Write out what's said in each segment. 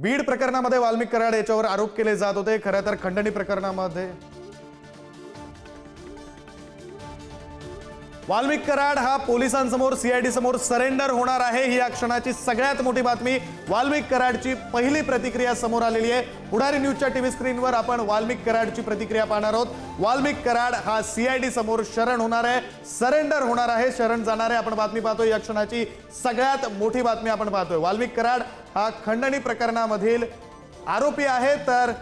बीड प्रकरणामध्ये वाल्मिक कराड याच्यावर आरोप केले जात होते। खरं तर खंडणी प्रकरणामध्ये वाल्मिक कराड हा पोलिसांसमोर सीआयडी समोर सरेंडर होणार आहे। ही या क्षणाची सगळ्यात मोठी बातमी। वाल्मिक कराडची पहिली प्रतिक्रिया समोर आलेली आहे। पुढारी न्यूजच्या टीव्ही स्क्रीनवर आपण वाल्मिक कराडची प्रतिक्रिया पाहणार आहोत। वाल्मिक कराड हा सीआयडी समोर शरण होणार आहे, सरेंडर होणार आहे, शरण जाणार आहे। आपण बातमी पाहतोय, या क्षणाची सगळ्यात मोठी बातमी आपण पाहतोय। वाल्मिक कराड हा खंडणी प्रकरणामधील आरोपी आहे। तर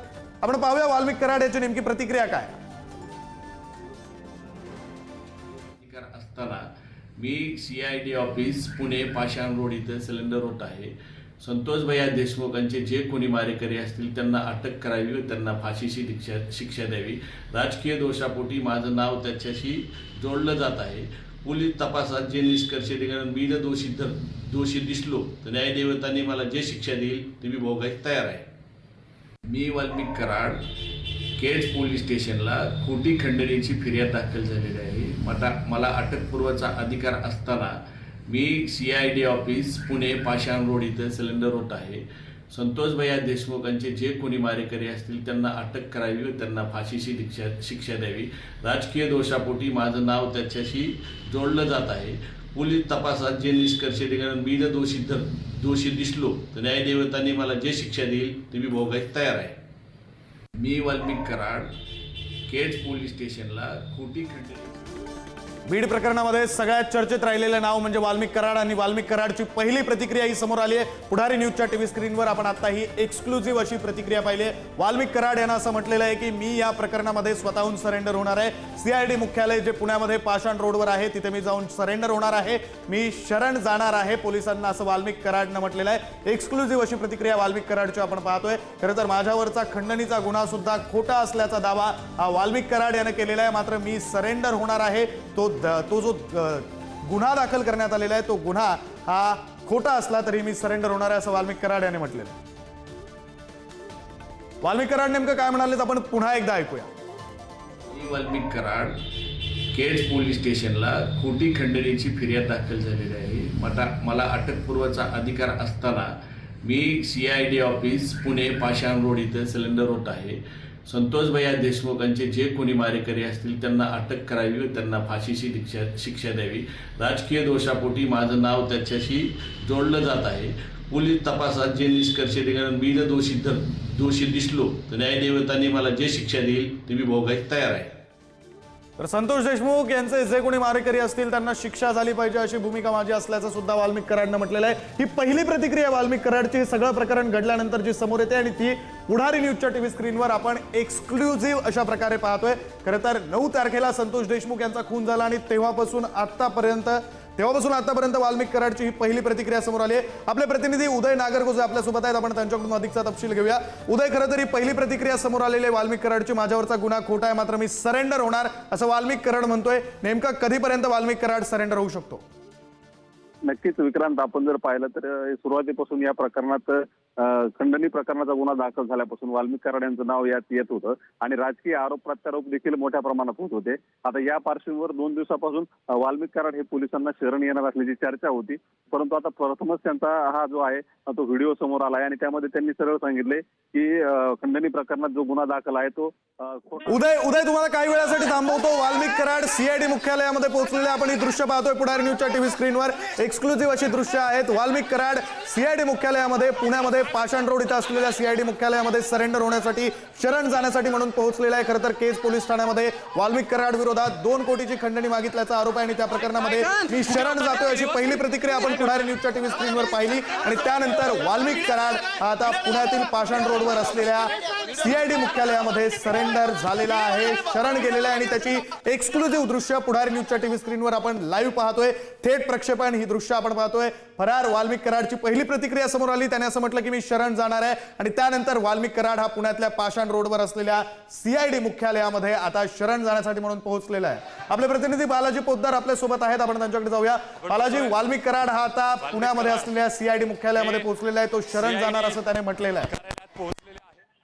आपण पाहूया वाल्मिक कराड याची नेमकी प्रतिक्रिया काय। असताना मी सीआयडी ऑफिस पुणे पाषाण रोड इथं सिलेंडर होत आहे। संतोष भैया देशमुखांचे जे कोणी मारेकरी असतील त्यांना अटक करावी व त्यांना फाशीची शिक्षा द्यावी। राजकीय दोषापोटी माझं नाव त्याच्याशी जोडलं जात आहे। पोलीस तपासात जे निष्कर्ष निघाले, मी जर दोषी दिसलो तर न्यायदेवतांनी मला जे शिक्षा देईल ते मी भोगायला तयार आहे। मी वाल्मिक कराड केज पोलीस स्टेशनला खोटी खंडणीची फिर्याद दाखल झालेली आहे। मला अटकपूर्वचा अधिकार असताना मी सीआयडी ऑफिस पुणे पाषाण रोड इथं सिलेंडर होत आहे। संतोष भैया देशमुखांचे जे कोणी मारेकरी असतील त्यांना अटक करावी व त्यांना फाशीची शिक्षा द्यावी। राजकीय दोषापोटी माझं नाव त्याच्याशी जोडलं जात आहे। पोलीस तपासात जे निष्कर्ष निघाले, मी जर दोषी दिसलो तर न्यायदेवतांनी मला जे शिक्षा देईल ते मी भोगायला तयार आहे। मी वाल्मिक कराड केज पोलीस स्टेशनला खोटी खंडणी बीड प्रकरणामध्ये सगळ्यात चर्चेत राहिलेलं नाव म्हणजे वाल्मिक कराड आणि वाल्मिक कराडची पहिली प्रतिक्रिया ही समोर आली आहे। पुढारी न्यूजच्या टीव्ही स्क्रीनवर आपण आता ही एक्सक्लुझिव्ह अशी प्रतिक्रिया पाहिली आहे। वाल्मिक कराड यांना असं म्हटलेलं आहे की मी या प्रकरणामध्ये स्वतःहून सरेंडर होणार आहे। सीआयडी मुख्यालय जे पुण्यामध्ये पाषाण रोडवर आहे तिथे मी जाऊन सरेंडर होणार आहे, मी शरण जाणार आहे पोलिसांना, असं वाल्मिक कराडनं म्हटलेलं आहे। एक्सक्लुझिव्ह अशी प्रतिक्रिया वाल्मिक कराडची आपण पाहतोय। खरं तर माझ्यावरचा खंडणीचा गुन्हा सुद्धा खोटा असल्याचा दावा हा वाल्मिक कराड यानं केलेला आहे। मात्र मी सरेंडर होणार आहे, तो जो गुन्हा दाखल करण्यात आलेला आहे तो गुन्हा हा खोटा असला तरी मी सरेंडर होणार आहे, असं वाल्मिक कराड याने म्हटलेलं आहे। वाल्मिक कराड नेमकं काय म्हणाले आपण पुन्हा एकदा ऐकूया। मी वाल्मिक कराड केज पोलीस स्टेशनला खोटी खंडणीची फिर्याद दाखल झालेली आहे। मला अटकपूर्वचा अधिकार असताना मी सीआयडी ऑफिस पुणे पाषाण रोड इथं सिलेंडर होत आहे। संतोष भैया देशमुखांचे जे कोणी मारेकरी असतील त्यांना अटक करावी व त्यांना फाशीची शिक्षा द्यावी। राजकीय दोषापोटी माझं नाव त्याच्याशी जोडलं जात आहे। पोलीस तपासात जे निष्कर्ष निघाले, मी जर दोषी दिसलो तर न्यायदेवतांनी मला जे शिक्षा देईल ते मी भोगायला तयार आहे। तर संतोष देशमुख यांचे जे कोणी मारेकरी असतील त्यांना शिक्षा झाली पाहिजे अशी भूमिका माझी असल्याचं सुद्धा वाल्मिक कराडनं म्हटलेलं आहे। ही पहिली प्रतिक्रिया वाल्मिक कराडची सगळं प्रकरण घडल्यानंतर जी समोर येते आणि ती पुढारी न्यूजच्या टीव्ही स्क्रीनवर आपण एक्सक्लुझिव्ह अशा प्रकारे पाहतोय। खरं तर 9 तारखेला संतोष देशमुख यांचा खून झाला आणि तेव्हापासून आतापर्यंत वाल्मिक कराडची ही पहिली प्रतिक्रिया समोर आली आहे। आपले प्रतिनिधी उदय नागरगोजे आपल्यासोबत आहेत, आपण त्यांच्याकडून अधिकचा तपशील घेऊया। उदय, खरं तर ही पहिली प्रतिक्रिया समोर आलेली आहे वाल्मिक कराडची, माझ्यावरचा गुन्हा खोटा आहे मात्र मी सरेंडर होणार असं वाल्मिक कराड म्हणतोय। नेमका कधीपर्यंत वाल्मिक कराड सरेंडर होऊ शकतो? नक्कीच विक्रांत, आपण जर पाहिलं तर सुरुवातीपासून या प्रकरणात खंडणी प्रकरणाचा गुन्हा दाखल झाल्यापासून वाल्मिक कराड यांचं नाव यात येत होतं आणि राजकीय आरोप प्रत्यारोप देखील मोठ्या प्रमाणात होत होते। आता या पार्श्वभूमीवर 2 दिवसापासून वाल्मिक कराड हे पोलिसांना शरण येणार असल्याची चर्चा होती, परंतु आता प्रथमच त्यांचा हा जो आहे तो व्हिडिओ समोर आला आहे आणि त्यामध्ये त्यांनी सरळ सांगितले की खंडणी प्रकरणात जो गुन्हा दाखल आहे तो उदय तुम्हाला काही वेळासाठी थांबवतो। वाल्मिक कराड सीआयडी मुख्यालयामध्ये पोहोचलेले आपण ही दृश्य पाहतोय पुढारी न्यूजच्या टीव्ही स्क्रीनवर। एक्सक्लुझिव्ह अशी दृश्य आहेत। वाल्मिक कराड सीआयडी मुख्यालयामध्ये पुण्यामध्ये पाषाण रोड इथं असलेल्या सीआयडी मुख्यालयामध्ये सरेंडर होण्यासाठी, शरण जाण्यासाठी म्हणून पोहोचलेला आहे। खरं तर केज पोलीस ठाण्यामध्ये वाल्मिक कराड विरोधात 2 कोटीची खंडणी मागितल्याचा आरोप आहे आणि त्या प्रकरणामध्ये मी शरण जातोय अशी पहिली प्रतिक्रिया आपण पुढारी न्यूजच्या टीव्ही स्क्रीनवर पाहिली। आणि त्यानंतर वाल्मिक कराड आता पुण्यातील पाषाण रोडवर असलेल्या सीआयडी मुख्यालयामध्ये सरेंडर झालेला आहे, शरण गेलेला आहे आणि त्याची एक्सक्लुझिव्ह दृश्य पुढारी न्यूजच्या टीव्ही स्क्रीनवर आपण लाईव्ह पाहतोय। थेट प्रक्षेपण ही दृश्य आपण पाहतोय। फरार वाल्मिक कराडची पहिली प्रतिक्रिया समोर आली, त्याने असं म्हटलं की मी शरण जाणार आहे आणि त्यानंतर वाल्मिक कराड हा पुण्यातल्या पाषाण रोडवर असलेल्या सीआयडी मुख्यालयामध्ये आता शरण जाण्यासाठी म्हणून पोहोचलेला आहे। आपले प्रतिनिधी बालाजी पोद्दार आपल्या सोबत आहेत, आपण त्यांच्याकडे जाऊया। बालाजी, वाल्मिक कराड हा आता पुण्यामध्ये असलेल्या सीआयडी मुख्यालयामध्ये पोहोचलेला आहे, तो शरण जाणार असं त्याने म्हटलेलं आहे।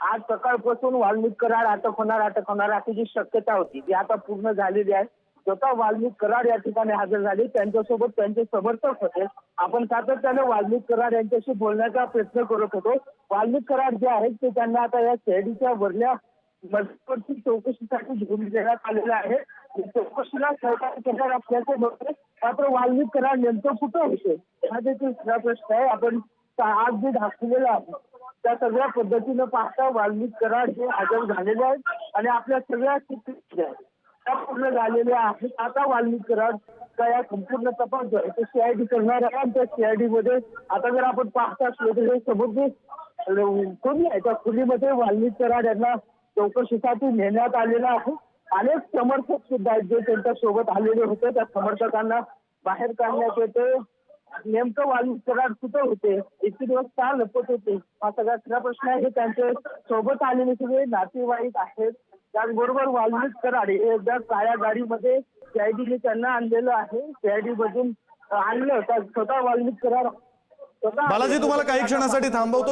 आज सकाळपासून वाल्मिक कराड अटक होणार अशी जी शक्यता होती ती आता पूर्ण झालेली आहे। स्वतः वाल्मिक कराड या ठिकाणी हजर झाले. त्यांच्यासोबत त्यांचे समर्थक होते. आपण सातत्याने वाल्मिक कराड यांच्याशी बोलण्याचा प्रयत्न करत होतो. वाल्मिक कराड जे आहेत ते त्यांना आता या सीआयडीच्या वरल्या मजकूरची चौकशीसाठी घेऊन देण्यात आलेलं आहे. चौकशीला सहकार्य करणार असल्याचे बोलते. मात्र वाल्मिक कराड नेमकं कुठं होते हा देखील खरा प्रश्न आहे. आपण आज जे दाखवलेला आहे त्या सगळ्या पद्धतीनं पाहता वाल्मिक कराड हे हजर झालेले आहेत आणि आपल्या सगळ्या स्थिती त्या पूर्ण झालेल्या आहेत. आता वाल्मिक कराड का या संपूर्ण तपास जो आहे तो सीआयडी करणार आहे. आणि त्या सीआयडी मध्ये आता जर आपण पाहत असलो तर हे समोर खोली आहे त्या खोलीमध्ये वाल्मिक कराड यांना चौकशीसाठी नेण्यात आलेलं आहे. अनेक समर्थक सुद्धा आहेत जे त्यांच्या सोबत आलेले होते. त्या समर्थकांना बाहेर काढण्यात येते. नेमकं वाल्मिक कराड कुठं होते, इतके दिवस का लपत होते, हा सगळा खरा प्रश्न आहे. त्यांचे सोबत आलेले सगळे नातेवाईक आहेत. त्याचबरोबर वाल्मिक कराड हे एकदा काळ्या गाडीमध्ये सीआयडीने त्यांना आणलेलं आहे. सीआयडी मधून आणलं तर स्वतः वाल्मिक कराड बालाजी तुम्हाला काही क्षणासाठी थांबवतो.